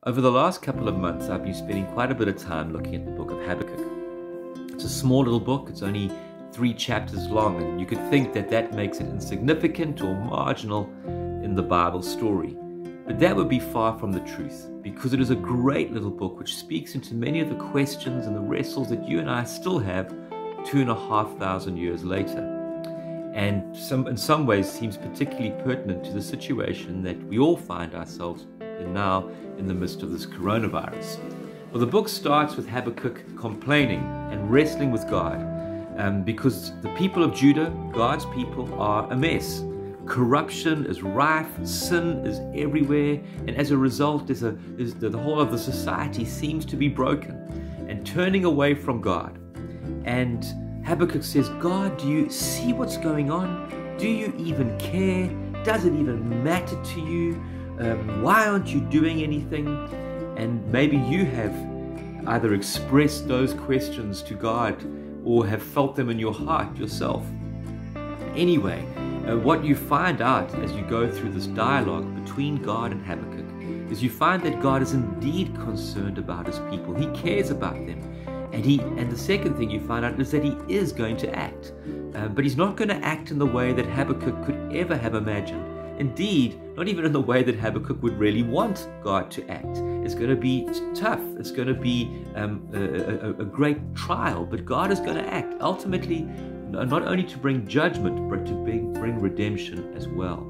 Over the last couple of months, I've been spending quite a bit of time looking at the book of Habakkuk. It's a small little book. It's only 3 chapters long, and you could think that that makes it insignificant or marginal in the Bible story. But that would be far from the truth, because it is a great little book which speaks into many of the questions and the wrestles that you and I still have 2,500 years later. And in some ways seems particularly pertinent to the situation that we all find ourselves in now in the midst of this coronavirus. Well, the book starts with Habakkuk complaining and wrestling with God because the people of Judah, God's people, are a mess. Corruption is rife, sin is everywhere, and as a result, the whole of the society seems to be broken and turning away from God. And Habakkuk says, God, do you see what's going on? Do you even care? Does it even matter to you? Why aren't you doing anything? And maybe you have either expressed those questions to God or have felt them in your heart yourself. Anyway, what you find out as you go through this dialogue between God and Habakkuk is you find that God is indeed concerned about his people. He cares about them. And the second thing you find out is that he is going to act. But he's not going to act in the way that Habakkuk could ever have imagined. Indeed, not even in the way that Habakkuk would really want God to act. It's going to be tough. It's going to be a great trial. But God is going to act, ultimately, not only to bring judgment, but to bring redemption as well.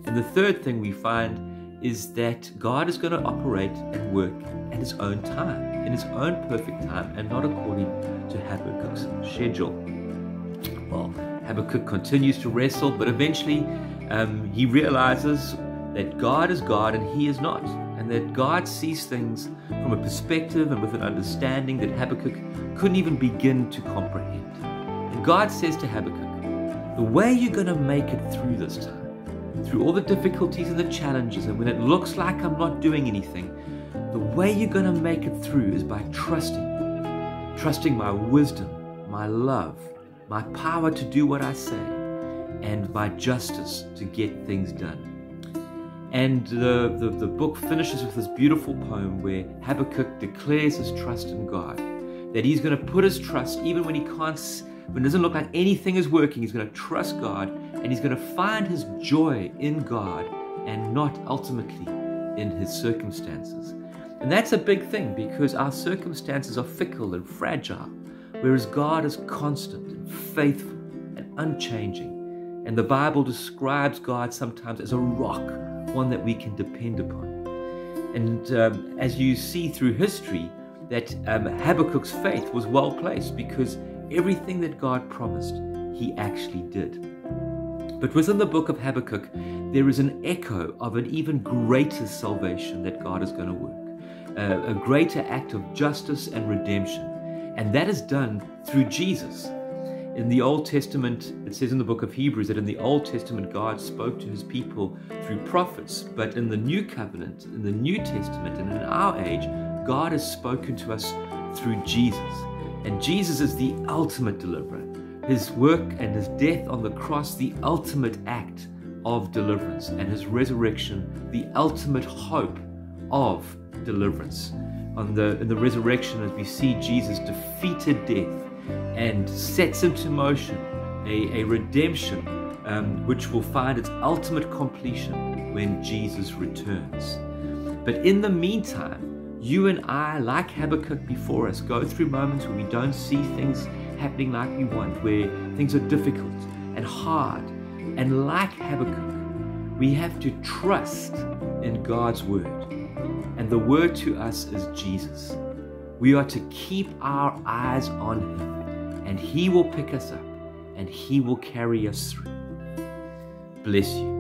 And the third thing we find is that God is going to operate and work at his own time, in his own perfect time, and not according to Habakkuk's schedule. Well, Habakkuk continues to wrestle, but eventually he realizes that God is God and he is not, and that God sees things from a perspective and with an understanding that Habakkuk couldn't even begin to comprehend. And God says to Habakkuk, the way you're going to make it through this time, through all the difficulties and the challenges, and when it looks like I'm not doing anything, the way you're going to make it through is by trusting my wisdom, my love, my power to do what I say, and my justice to get things done. And the book finishes with this beautiful poem where Habakkuk declares his trust in God, that he's going to put his trust, even when when it doesn't look like anything is working, he's going to trust God, and he's going to find his joy in God and not ultimately in his circumstances. And that's a big thing, because our circumstances are fickle and fragile, whereas God is constant and faithful and unchanging. And the Bible describes God sometimes as a rock, one that we can depend upon. And as you see through history, that Habakkuk's faith was well placed, because everything that God promised, he actually did. But within the book of Habakkuk, there is an echo of an even greater salvation that God is going to work, a greater act of justice and redemption. And that is done through Jesus. In the Old Testament, it says in the book of Hebrews that in the Old Testament, God spoke to his people through prophets. But in the New Covenant, in the New Testament, and in our age, God has spoken to us through Jesus. And Jesus is the ultimate deliverer. His work and his death on the cross, the ultimate act of deliverance, and his resurrection, the ultimate hope of deliverance. In the resurrection, as we see Jesus defeated death and sets into motion a redemption which will find its ultimate completion when Jesus returns. But in the meantime, you and I, like Habakkuk before us, go through moments where we don't see things happening like we want, where things are difficult and hard. And like Habakkuk, we have to trust in God's word. And the word to us is Jesus. We are to keep our eyes on him, and he will pick us up and he will carry us through. Bless you.